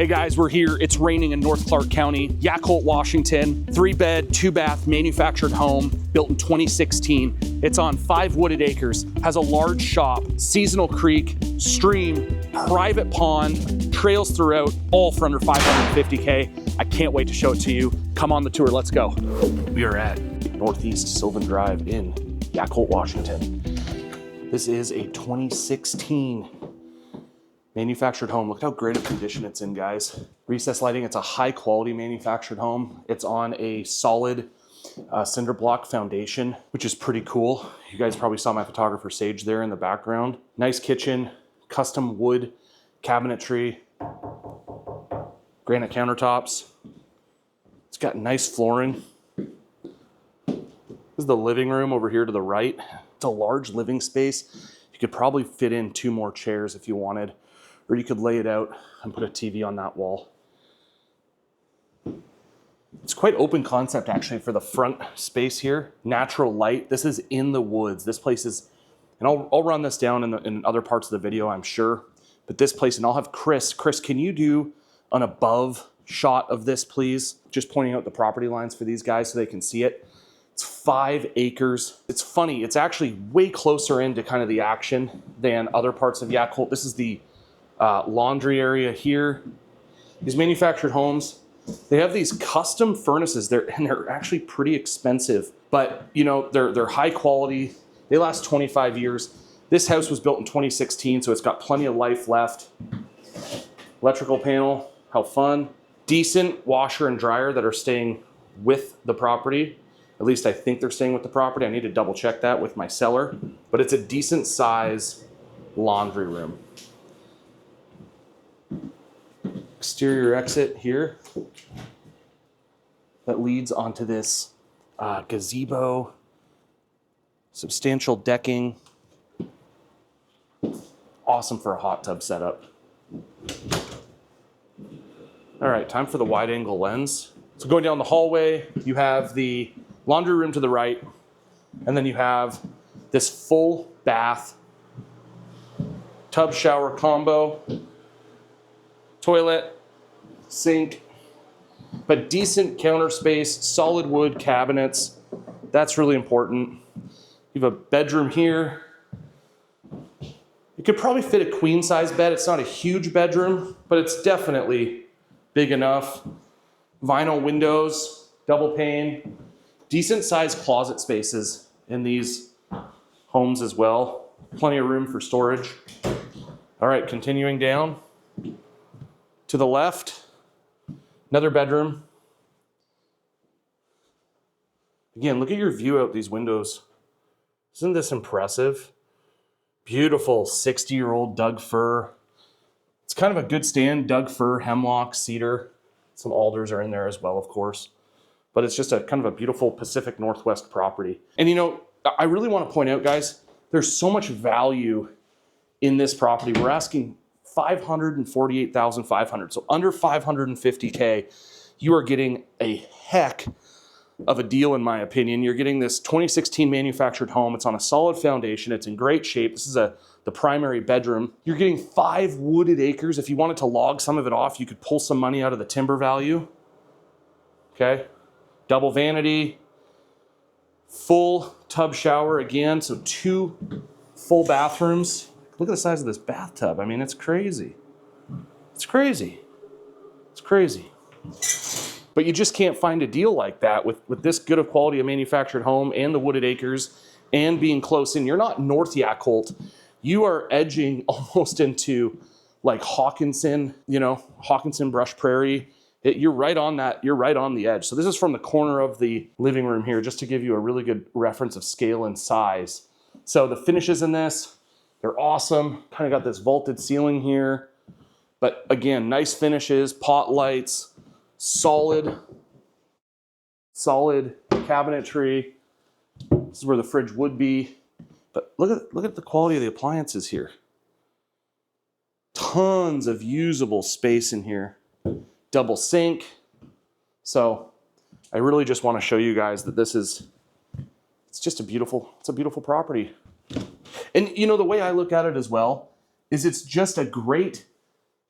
Hey guys, we're here. It's raining in North Clark County, Yacolt, Washington. 3-bed, 2-bath manufactured home built in 2016. It's on 5 wooded acres, has a large shop, seasonal creek, stream, private pond, trails throughout, all for under $550K. I can't wait to show it to you. Come on the tour, let's go. We are at Northeast Sylvan Drive in Yacolt, Washington. This is a 2016 manufactured home. Look how great a condition it's in, guys. Recessed lighting. It's a high quality manufactured home. It's on a solid cinder block foundation, which is pretty cool. You guys probably saw my photographer Sage there in the background. Nice kitchen, custom wood cabinetry, granite countertops. It's got nice flooring. This is the living room over here to the right. It's a large living space. You could probably fit in 2 more chairs if you wanted, or you could lay it out and put a TV on that wall. It's quite open concept actually for the front space here. Natural light. This is in the woods. This place is, and I'll run this down in other parts of the video, I'm sure. But this place, and I'll have Chris, can you do an above shot of this, please? Just pointing out the property lines for these guys so they can see it. It's 5 acres. It's funny, it's actually way closer into kind of the action than other parts of Yacolt. This is the laundry area here. These manufactured homes, they have these custom furnaces there, and they're actually pretty expensive, but you know, they're high quality. They last 25 years. This house was built in 2016, so it's got plenty of life left. Electrical panel, how fun. Decent washer and dryer that are staying with the property. At least I think they're staying with the property. I need to double check that with my seller, but it's a decent size laundry room. Exterior exit here that leads onto this gazebo, substantial decking. Awesome for a hot tub setup. All right, time for the wide angle lens. So going down the hallway, you have the laundry room to the right, and then you have this full bath tub shower combo. Toilet, sink, but decent counter space, solid wood cabinets. That's really important. You have a bedroom here. You could probably fit a queen size bed. It's not a huge bedroom, but it's definitely big enough. Vinyl windows, double pane, decent sized closet spaces in these homes as well. Plenty of room for storage. All right, continuing down. To the left, another bedroom. Again, look at your view out these windows. Isn't this impressive? Beautiful 60-year-old Doug fir. It's kind of a good stand, Doug fir, hemlock, cedar. Some alders are in there as well, of course. But it's just a kind of a beautiful Pacific Northwest property. And you know, I really want to point out, guys, there's so much value in this property. We're asking $548,500. So under $550K, you are getting a heck of a deal, in my opinion. You're getting this 2016 manufactured home. It's on a solid foundation. It's in great shape. This is the primary bedroom. You're getting 5 wooded acres. If you wanted to log some of it off, you could pull some money out of the timber value. Okay. Double vanity, full tub shower again. So 2 full bathrooms. Look at the size of this bathtub. I mean, it's crazy. It's crazy. It's crazy. But you just can't find a deal like that with this good of quality a manufactured home and the wooded acres and being close in. You're not North Yacolt. You are edging almost into like Hawkinson, you know, Hawkinson Brush Prairie. You're right on that. You're right on the edge. So this is from the corner of the living room here, just to give you a really good reference of scale and size. So the finishes in this, they're awesome. Kind of got this vaulted ceiling here. But again, nice finishes, pot lights, solid cabinetry. This is where the fridge would be. But look at the quality of the appliances here. Tons of usable space in here. Double sink. So I really just want to show you guys that it's a beautiful property. And you know, the way I look at it as well is it's just a great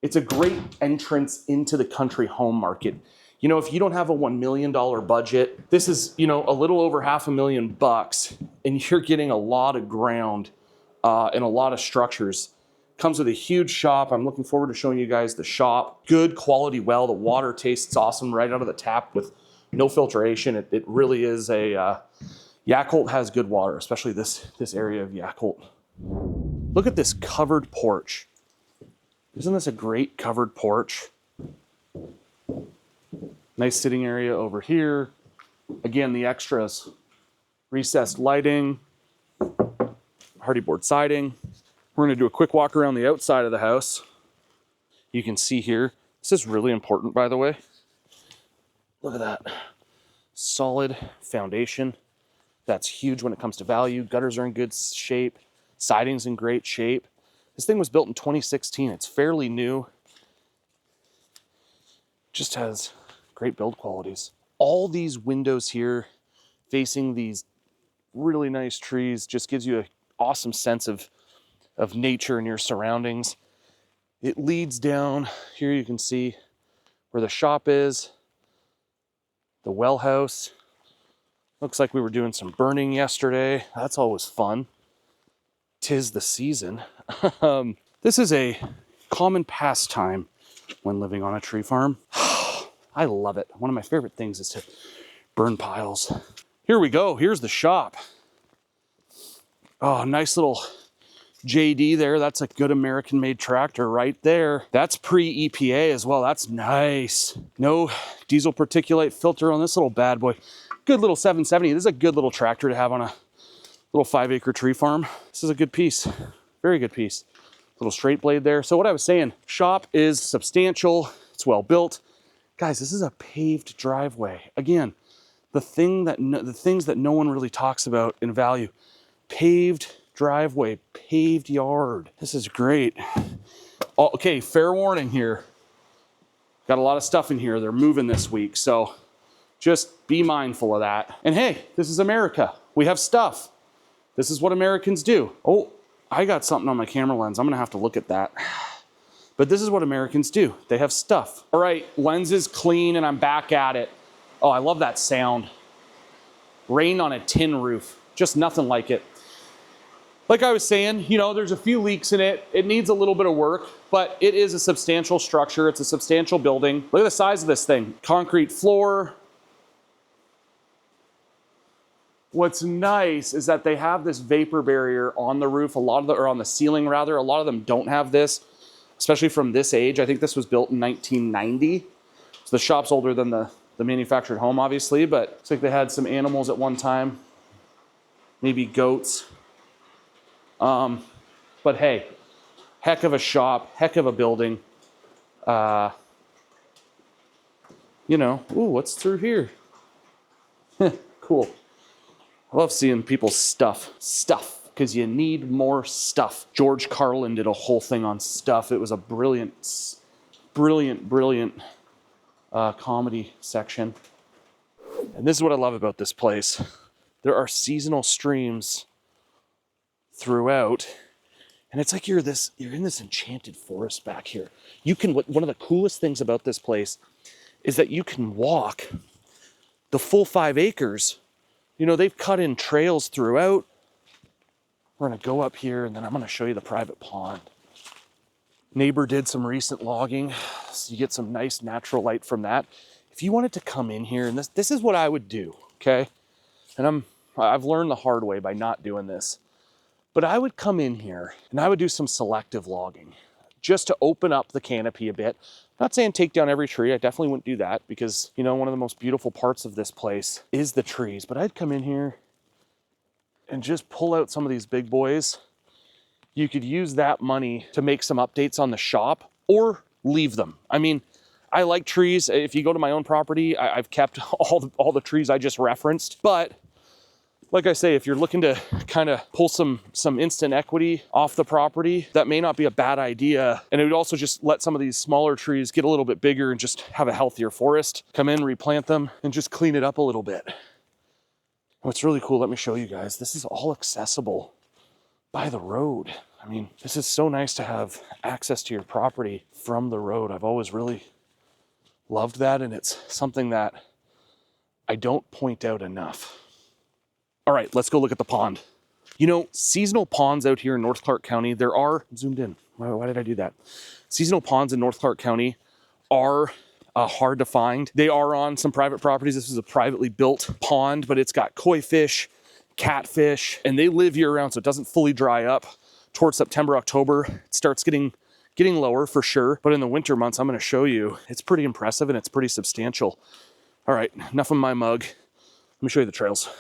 It's a great entrance into the country home market. You know, if you don't have a $1 million budget, this is, you know, a little over $500,000 and you're getting a lot of ground and a lot of structures. Comes with a huge shop. I'm looking forward to showing you guys the shop. Good quality well. The water tastes awesome right out of the tap with no filtration. It really is a, Yacolt has good water, especially this area of Yacolt. Look at this covered porch. Isn't this a great covered porch? Nice sitting area over here. Again, the extras. Recessed lighting, hardy board siding. We're gonna do a quick walk around the outside of the house. You can see here, this is really important, by the way. Look at that. Solid foundation. That's huge when it comes to value. Gutters are in good shape. Siding's in great shape. This thing was built in 2016. It's fairly new. Just has great build qualities. All these windows here facing these really nice trees just gives you an awesome sense of nature in your surroundings. It leads down. Here you can see where the shop is, the well house. Looks like we were doing some burning yesterday. That's always fun. 'Tis the season. This is a common pastime when living on a tree farm. I love it. One of my favorite things is to burn piles. Here we go. Here's the shop. Oh, nice little JD there. That's a good American-made tractor right there. That's pre-EPA as well. That's nice. No diesel particulate filter on this little bad boy. Good little 770. This is a good little tractor to have on a little 5-acre tree farm. This is a good piece. Very good piece. Little straight blade there. So what I was saying, shop is substantial. It's well built. Guys, this is a paved driveway. Again, the things that no one really talks about in value. Paved driveway, paved yard. This is great. Oh, okay, fair warning here. Got a lot of stuff in here. They're moving this week, so just be mindful of that. And hey, this is America. We have stuff. This is what Americans do. Oh, I got something on my camera lens. I'm gonna have to look at that. But this is what Americans do. They have stuff. All right, lens is clean and I'm back at it. Oh, I love that sound. Rain on a tin roof. Just nothing like it. Like I was saying, you know, there's a few leaks in it. It needs a little bit of work, but it is a substantial structure. It's a substantial building. Look at the size of this thing. Concrete floor. What's nice is that they have this vapor barrier on the roof. Or on the ceiling rather. A lot of them don't have this, especially from this age. I think this was built in 1990. So the shop's older than the manufactured home, obviously, but looks like they had some animals at one time. Maybe goats. But hey, heck of a shop, heck of a building. You know, ooh, what's through here? Cool. I love seeing people's stuff, because you need more stuff. George Carlin did a whole thing on stuff. It was a brilliant comedy section. And this is what I love about this place. There are seasonal streams throughout, and it's like you're in this enchanted forest back here. One of the coolest things about this place is that you can walk the full 5 acres. You know, they've cut in trails throughout. We're gonna go up here and then I'm gonna show you the private pond. Neighbor did some recent logging, so you get some nice natural light from that. If you wanted to come in here, and this is what I would do, okay? And I've learned the hard way by not doing this. But I would come in here and I would do some selective logging just to open up the canopy a bit. Not saying take down every tree. I definitely wouldn't do that because, you know, one of the most beautiful parts of this place is the trees. But I'd come in here and just pull out some of these big boys. You could use that money to make some updates on the shop or leave them. I mean, I like trees. If you go to my own property, I've kept all the trees I just referenced. But like I say, if you're looking to kind of pull some instant equity off the property, that may not be a bad idea. And it would also just let some of these smaller trees get a little bit bigger and just have a healthier forest. Come in, replant them, and just clean it up a little bit. What's really cool, let me show you guys. This is all accessible by the road. I mean, this is so nice to have access to your property from the road. I've always really loved that, and it's something that I don't point out enough. All right, let's go look at the pond. You know, seasonal ponds out here in North Clark County, there are, zoomed in, why did I do that? Seasonal ponds in North Clark County are hard to find. They are on some private properties. This is a privately built pond, but it's got koi fish, catfish, and they live year round, so it doesn't fully dry up. Towards September, October, it starts getting lower for sure. But in the winter months, I'm gonna show you, it's pretty impressive and it's pretty substantial. All right, enough of my mug. Let me show you the trails.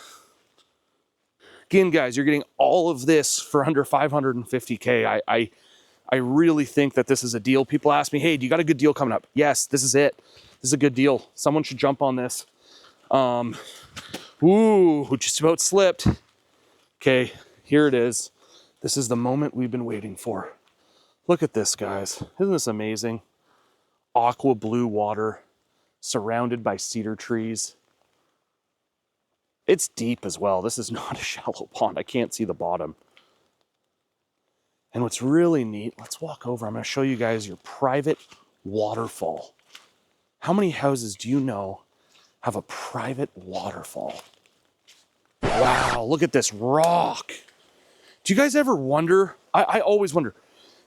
Again, guys, you're getting all of this for under 550K. I really think that this is a deal. People ask me, hey, do you got a good deal coming up? Yes, this is it. This is a good deal. Someone should jump on this. Ooh, just about slipped. Okay, here it is. This is the moment we've been waiting for. Look at this, guys. Isn't this amazing? Aqua blue water, surrounded by cedar trees. It's deep as well. This is not a shallow pond. I can't see the bottom. And what's really neat, let's walk over. I'm going to show you guys your private waterfall. How many houses do you know have a private waterfall? Wow, look at this rock. Do you guys ever wonder, I always wonder,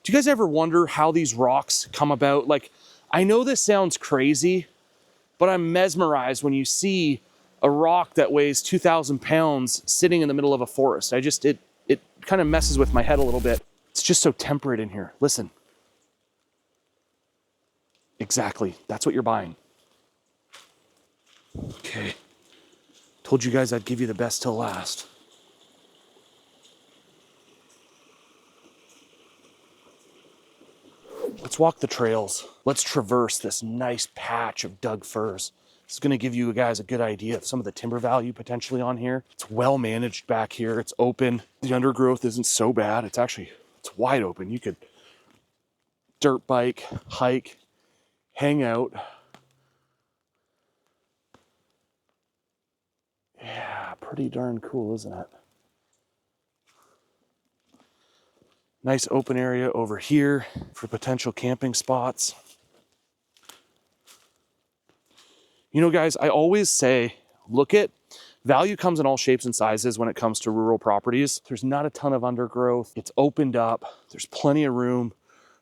do you guys ever wonder how these rocks come about? Like, I know this sounds crazy, but I'm mesmerized when you see a rock that weighs 2,000 pounds sitting in the middle of a forest. It kind of messes with my head a little bit. It's just so temperate in here. Listen. Exactly, that's what you're buying. Okay, told you guys I'd give you the best till last. Let's walk the trails. Let's traverse this nice patch of Doug firs. This is gonna give you guys a good idea of some of the timber value potentially on here. It's well managed back here. It's open. The undergrowth isn't so bad. It's wide open. You could dirt bike, hike, hang out. Yeah, pretty darn cool, isn't it? Nice open area over here for potential camping spots. You know, guys, I always say, value comes in all shapes and sizes when it comes to rural properties. There's not a ton of undergrowth. It's opened up. There's plenty of room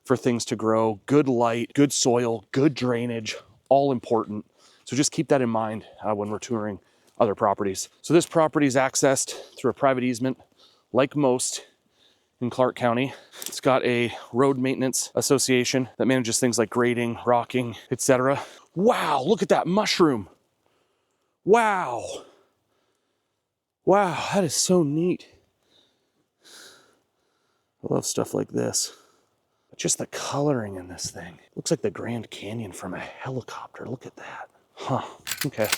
for things to grow. Good light, good soil, good drainage, all important. So just keep that in mind when we're touring other properties. So this property is accessed through a private easement, like most in Clark County. It's got a road maintenance association that manages things like grading, rocking, etc. Wow, look at that mushroom. Wow. Wow, that is so neat. I love stuff like this. But just the coloring in this thing. Looks like the Grand Canyon from a helicopter. Look at that. Huh, okay.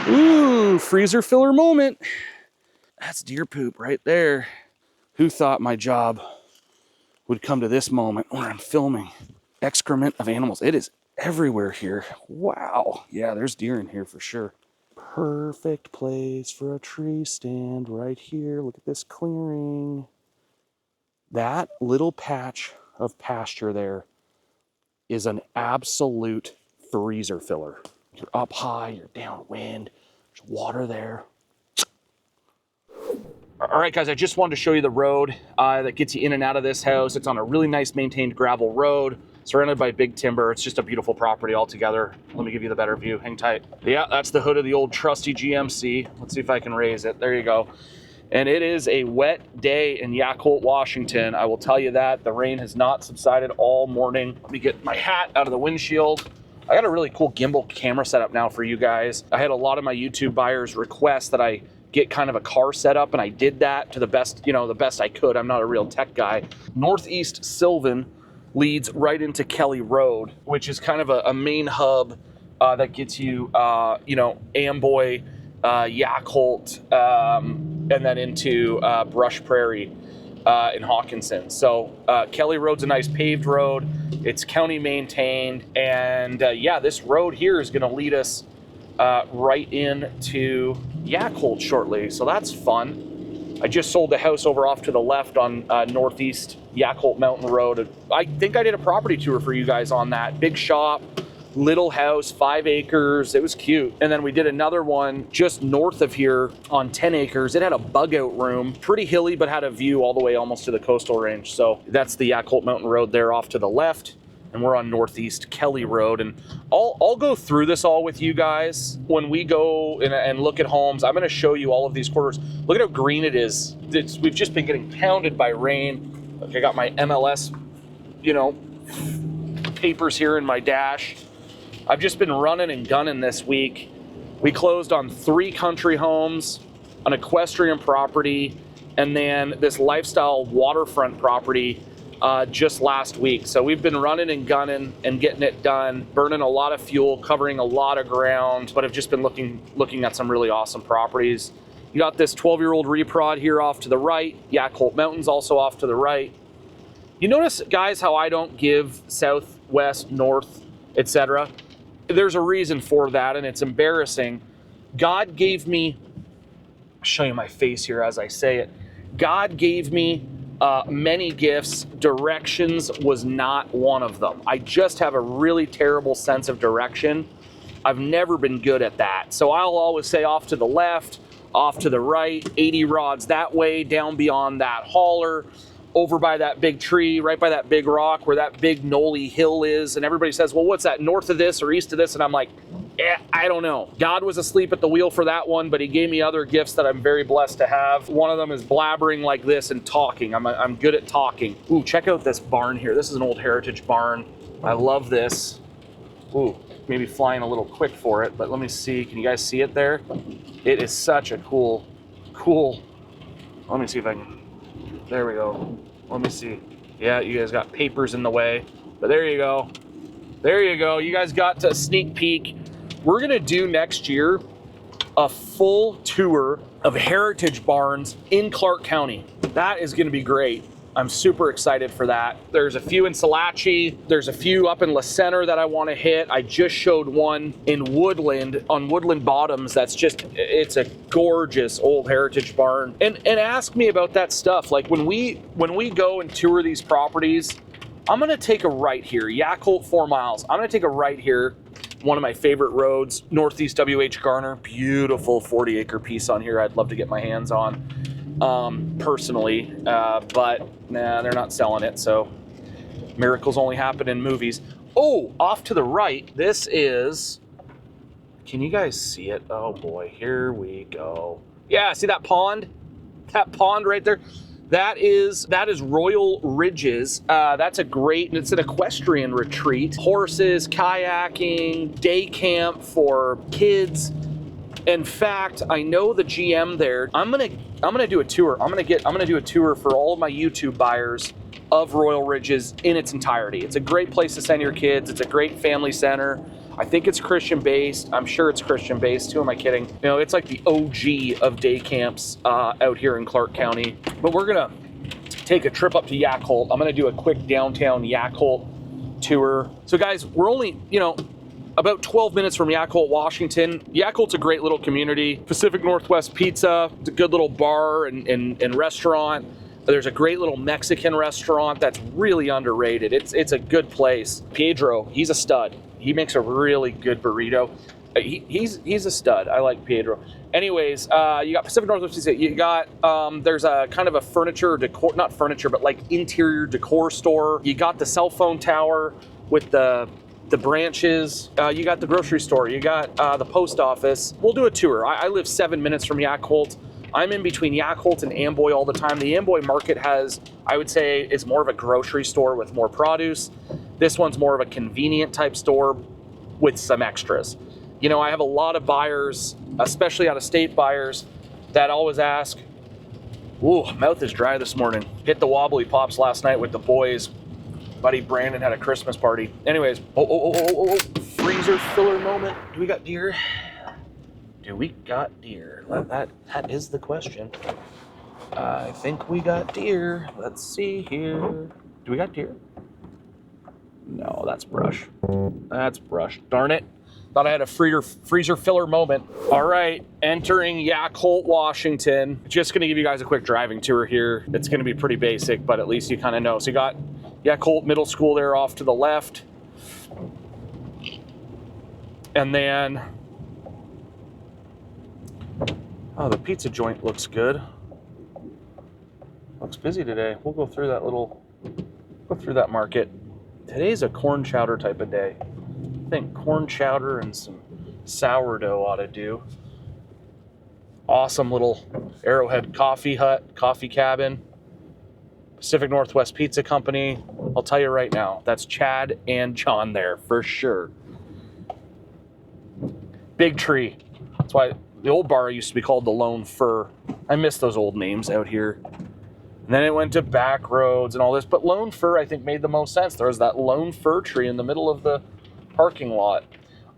Ooh, freezer filler moment. That's deer poop right there. Who thought my job would come to this moment where I'm filming excrement of animals? It is everywhere here. Wow. Yeah, there's deer in here for sure. Perfect place for a tree stand right here. Look at this clearing. That little patch of pasture there is an absolute freezer filler. You're up high, you're downwind, there's water there. All right, guys, I just wanted to show you the road that gets you in and out of this house. It's on a really nice maintained gravel road, surrounded by big timber. It's just a beautiful property altogether. Let me give you the better view, hang tight. Yeah, that's the hood of the old trusty GMC. Let's see if I can raise it, there you go. And it is a wet day in Yacolt, Washington. I will tell you that. The rain has not subsided all morning. Let me get my hat out of the windshield. I got a really cool gimbal camera setup now for you guys. I had a lot of my YouTube buyers request that I get kind of a car setup, and I did that to the best, the best I could. I'm not a real tech guy. Northeast Sylvan leads right into Kelly Road, which is kind of a main hub that gets you, Amboy, Yacolt, and then into Brush Prairie in Hawkinson. So Kelly Road's a nice paved road. It's county maintained, and yeah, this road here is going to lead us right into Yacolt shortly, so that's fun. I just sold the house over off to the left on northeast Yacolt Mountain Road. I think I did a property tour for you guys on that. Big shop, little house, 5 acres. It was cute. And then we did another one just north of here on 10 acres. It had a bug out room, pretty hilly, but had a view all the way almost to the coastal range. So that's the Yacolt Mountain Road there off to the left. And we're on northeast Kelly Road. And I'll go through this all with you guys when we go and look at homes. I'm going to show you all of these quarters. Look at how green it is. We've just been getting pounded by rain. Look, I got my MLS, papers here in my dash. I've just been running and gunning this week. We closed on 3 country homes, an equestrian property, and then this lifestyle waterfront property just last week. So we've been running and gunning and getting it done, burning a lot of fuel, covering a lot of ground, but have just been looking at some really awesome properties. You got this 12-year-old reprod here off to the right. Yacolt Mountain's also off to the right. You notice, guys, how I don't give south, west, north, etc. There's a reason for that, and it's embarrassing. God gave me, I'll show you my face here as I say it. God gave me many gifts. Directions was not one of them. I just have a really terrible sense of direction. I've never been good at that. So I'll always say off to the left, off to the right, 80 rods that way, down beyond that holler, over by that big tree, right by that big rock where that big Noli hill is. And everybody says, well, what's that, north of this or east of this? And I'm like, I don't know. God was asleep at the wheel for that one, but he gave me other gifts that I'm very blessed to have. One of them is blabbering like this and talking. I'm good at talking. Ooh, check out this barn here. This is an old heritage barn. I love this. Ooh, maybe flying a little quick for it, but let me see. Can you guys see it there? It is such a cool, let me see if I can, there we go. Let me see. Yeah, you guys got papers in the way, but there you go. There you go. You guys got a sneak peek. We're gonna do next year a full tour of heritage barns in Clark County. That is gonna be great. I'm super excited for that. There's a few in Salachi. There's a few up in La Center that I wanna hit. I just showed one in Woodland, on Woodland Bottoms. It's a gorgeous old heritage barn. And ask me about that stuff. Like when we go and tour these properties, I'm gonna take a right here, Yacolt 4 miles. I'm gonna take a right here. One of my favorite roads, Northeast WH Garner. Beautiful 40-acre piece on here I'd love to get my hands on personally, but nah, they're not selling it, so miracles only happen in movies. Oh, off to the right, this is, can you guys see it? Oh boy, here we go. Yeah, see that pond? That pond right there? That is Royal Ridges. It's an equestrian retreat. Horses, kayaking, day camp for kids. In fact, I know the GM there. I'm gonna do a tour. I'm gonna do a tour for all of my YouTube buyers of Royal Ridges in its entirety. It's a great place to send your kids. It's a great family center. I think it's Christian based. I'm sure it's Christian based. Who am I kidding? It's like the OG of day camps out here in Clark County. But we're gonna take a trip up to Yacolt. I'm gonna do a quick downtown Yacolt tour. So guys, we're only, about 12 minutes from Yacolt, Washington. Yacolt's a great little community. Pacific Northwest Pizza, it's a good little bar and restaurant. There's a great little Mexican restaurant that's really underrated. It's a good place. Pedro, he's a stud. He makes a really good burrito. He's a stud. I like Pedro. Anyways, you got Pacific Northwest Pizza. You got, there's a kind of a furniture decor, not furniture, but like interior decor store. You got the cell phone tower with the branches. You got the grocery store. You got the post office. We'll do a tour. I live 7 minutes from Yacolt. I'm in between Yacolt and Amboy all the time. The Amboy market I would say, is more of a grocery store with more produce. This one's more of a convenient type store with some extras. I have a lot of buyers, especially out-of-state buyers, that always ask, ooh, mouth is dry this morning. Hit the wobbly pops last night with the boys. Buddy Brandon had a Christmas party. Anyways, freezer filler moment. Do we got deer? Do we got deer? That is the question. I think we got deer. Let's see here. Do we got deer? No, that's brush. That's brush. Darn it. Thought I had a freezer filler moment. All right, entering Yacolt, Washington. Just gonna give you guys a quick driving tour here. It's gonna be pretty basic, but at least you kind of know. So you got Yacolt Middle School there off to the left. And then, oh, the pizza joint looks good. Looks busy today. We'll go through that market. Today's a corn chowder type of day. I think corn chowder and some sourdough ought to do. Awesome little Arrowhead coffee hut, coffee cabin. Pacific Northwest Pizza Company. I'll tell you right now, that's Chad and John there for sure. Big Tree. That's why the old bar used to be called the Lone Fir. I miss those old names out here. And then it went to back roads and all this, but Lone Fir I think made the most sense. There was that lone fir tree in the middle of the parking lot.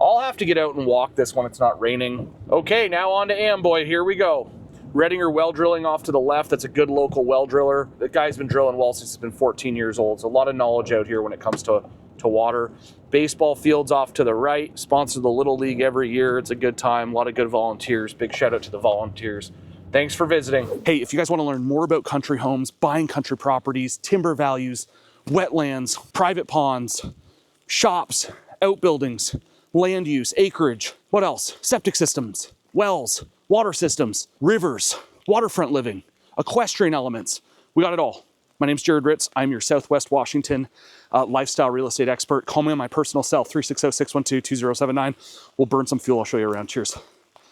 I'll have to get out and walk this when it's not raining. Okay, now on to Amboy, here we go. Redinger well drilling off to the left. That's a good local well driller. The guy's been drilling wells since he's been 14 years old. So a lot of knowledge out here when it comes to water. Baseball fields off to the right. Sponsor the Little League every year. It's a good time. A lot of good volunteers. Big shout out to the volunteers. Thanks for visiting. Hey, if you guys want to learn more about country homes, buying country properties, timber values, wetlands, private ponds, shops, outbuildings, land use, acreage, what else? Septic systems, wells, water systems, rivers, waterfront living, equestrian elements. We got it all. My name's Jared Ritz. I'm your Southwest Washington lifestyle real estate expert. Call me on my personal cell, 360-612-2079. We'll burn some fuel. I'll show you around. Cheers.